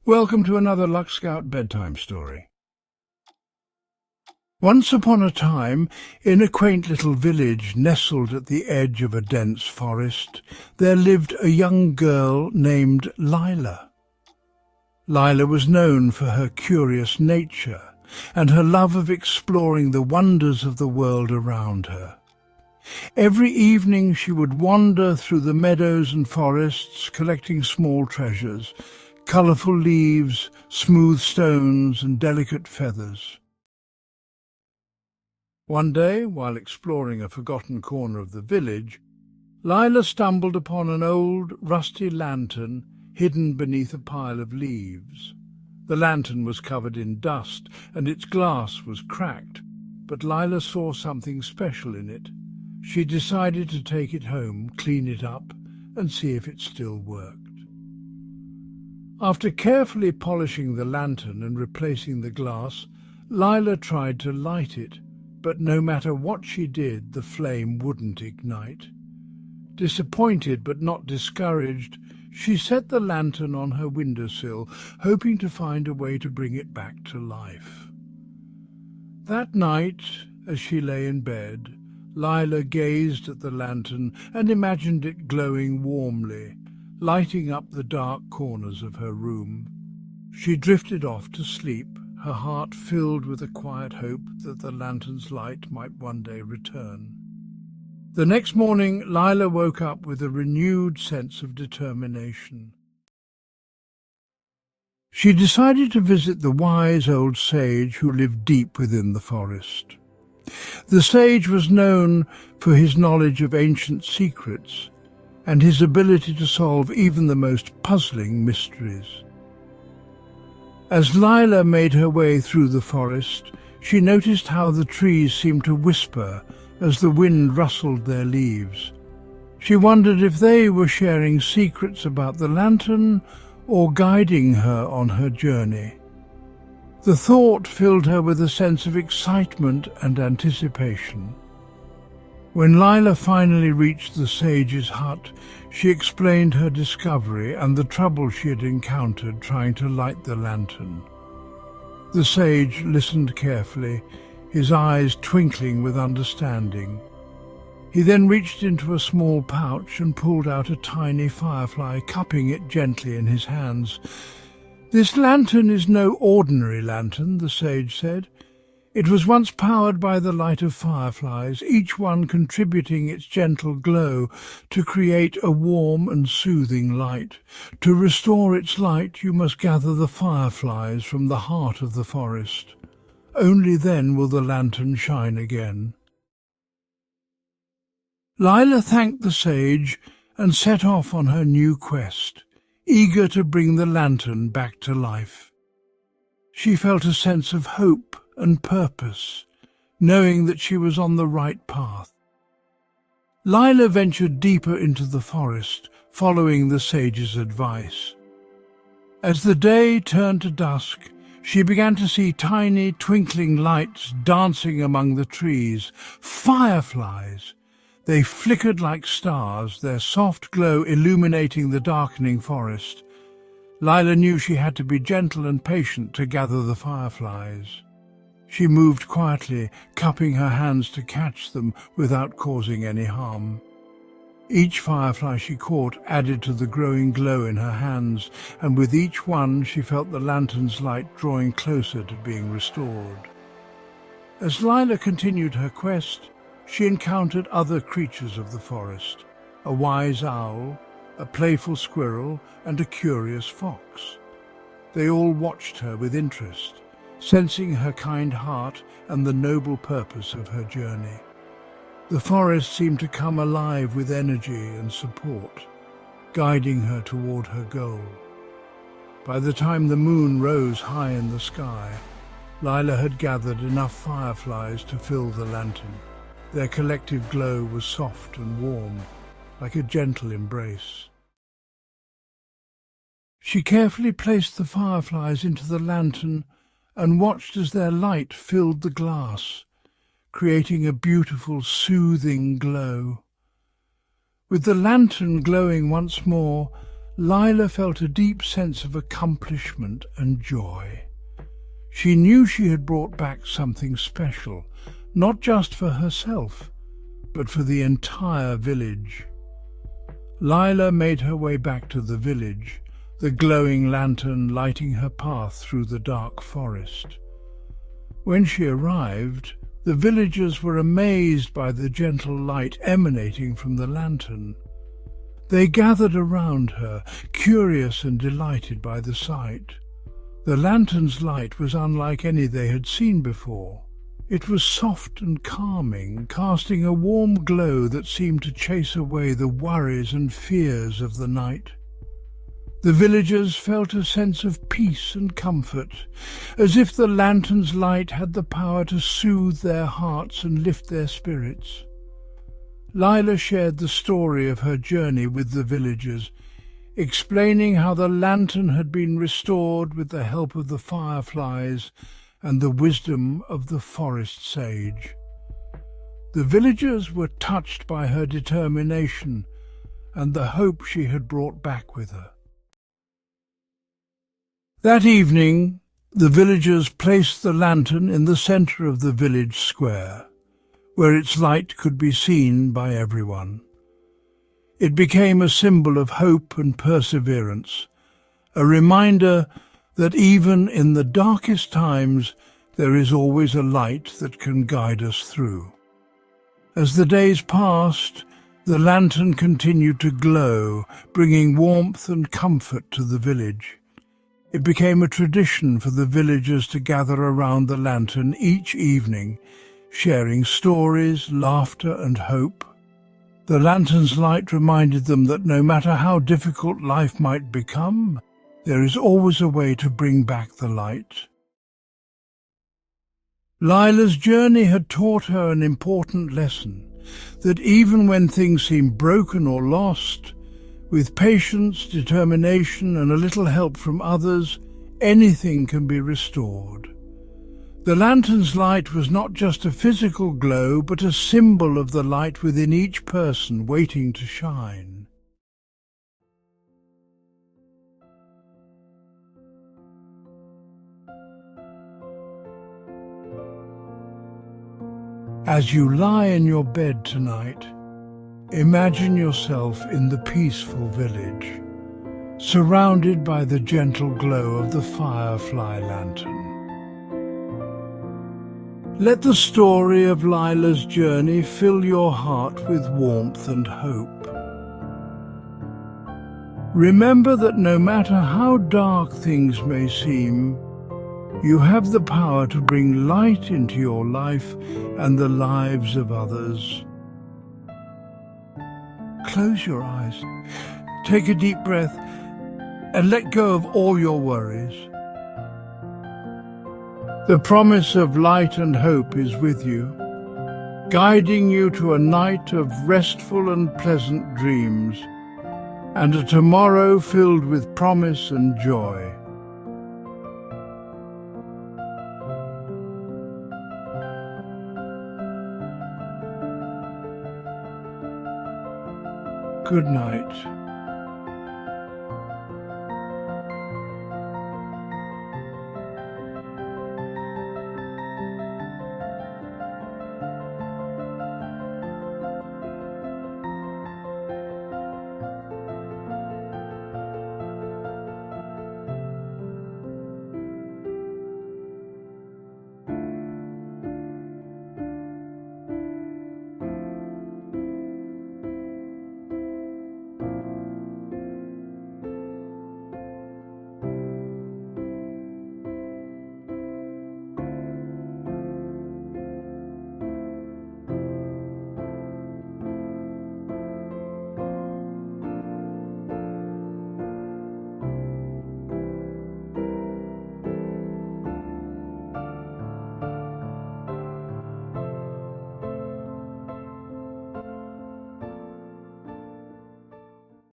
Welcome to another Luck Scout bedtime story. Once upon a time, in a quaint little village nestled at the edge of a dense forest, there lived a young girl named Lila. Lila was known for her curious nature and her love of exploring the wonders of the world around her. Every evening she would wander through the meadows and forests, collecting small treasures, colourful leaves, smooth stones and delicate feathers. One day, while exploring a forgotten corner of the village, Lila stumbled upon an old, rusty lantern hidden beneath a pile of leaves. The lantern was covered in dust and its glass was cracked, but Lila saw something special in it. She decided to take it home, clean it up, and see if it still worked. After carefully polishing the lantern and replacing the glass, Lila tried to light it, but no matter what she did, the flame wouldn't ignite. Disappointed but not discouraged, she set the lantern on her windowsill, hoping to find a way to bring it back to life. That night, as she lay in bed, Lila gazed at the lantern and imagined it glowing warmly, lighting up the dark corners of her room. She drifted off to sleep, her heart filled with a quiet hope that the lantern's light might one day return. The next morning, Lila woke up with a renewed sense of determination. She decided to visit the wise old sage who lived deep within the forest. The sage was known for his knowledge of ancient secrets and his ability to solve even the most puzzling mysteries. As Lila made her way through the forest, she noticed how the trees seemed to whisper as the wind rustled their leaves. She wondered if they were sharing secrets about the lantern or guiding her on her journey. The thought filled her with a sense of excitement and anticipation. When Lila finally reached the sage's hut, she explained her discovery and the trouble she had encountered trying to light the lantern. The sage listened carefully, his eyes twinkling with understanding. He then reached into a small pouch and pulled out a tiny firefly, cupping it gently in his hands. "This lantern is no ordinary lantern," the sage said. "It was once powered by the light of fireflies, each one contributing its gentle glow to create a warm and soothing light. To restore its light, you must gather the fireflies from the heart of the forest. Only then will the lantern shine again." Lila thanked the sage and set off on her new quest, eager to bring the lantern back to life. She felt a sense of hope and purpose, knowing that she was on the right path. Lila ventured deeper into the forest, following the sage's advice. As the day turned to dusk, she began to see tiny twinkling lights dancing among the trees. Fireflies! They flickered like stars, their soft glow illuminating the darkening forest. Lila knew she had to be gentle and patient to gather the fireflies. She moved quietly, cupping her hands to catch them without causing any harm. Each firefly she caught added to the growing glow in her hands, and with each one she felt the lantern's light drawing closer to being restored. As Lila continued her quest, she encountered other creatures of the forest, a wise owl, a playful squirrel, and a curious fox. They all watched her with interest, sensing her kind heart and the noble purpose of her journey. The forest seemed to come alive with energy and support, guiding her toward her goal. By the time the moon rose high in the sky, Lila had gathered enough fireflies to fill the lantern. Their collective glow was soft and warm, like a gentle embrace. She carefully placed the fireflies into the lantern and watched as their light filled the glass, creating a beautiful, soothing glow. With the lantern glowing once more, Lila felt a deep sense of accomplishment and joy. She knew she had brought back something special, not just for herself, but for the entire village. Lila made her way back to the village, the glowing lantern lighting her path through the dark forest. When she arrived, the villagers were amazed by the gentle light emanating from the lantern. They gathered around her, curious and delighted by the sight. The lantern's light was unlike any they had seen before. It was soft and calming, casting a warm glow that seemed to chase away the worries and fears of the night. The villagers felt a sense of peace and comfort, as if the lantern's light had the power to soothe their hearts and lift their spirits. Lila shared the story of her journey with the villagers, explaining how the lantern had been restored with the help of the fireflies and the wisdom of the forest sage. The villagers were touched by her determination and the hope she had brought back with her. That evening, the villagers placed the lantern in the centre of the village square, where its light could be seen by everyone. It became a symbol of hope and perseverance, a reminder that even in the darkest times there is always a light that can guide us through. As the days passed, the lantern continued to glow, bringing warmth and comfort to the village. It became a tradition for the villagers to gather around the lantern each evening, sharing stories, laughter and hope. The lantern's light reminded them that no matter how difficult life might become, there is always a way to bring back the light. Lila's journey had taught her an important lesson, that even when things seem broken or lost, with patience, determination and a little help from others, anything can be restored. The lantern's light was not just a physical glow, but a symbol of the light within each person waiting to shine. As you lie in your bed tonight, imagine yourself in the peaceful village, surrounded by the gentle glow of the Firefly lantern. Let the story of Lila's journey fill your heart with warmth and hope. Remember that no matter how dark things may seem, you have the power to bring light into your life and the lives of others. Close your eyes, take a deep breath, and let go of all your worries. The promise of light and hope is with you, guiding you to a night of restful and pleasant dreams, and a tomorrow filled with promise and joy. Good night.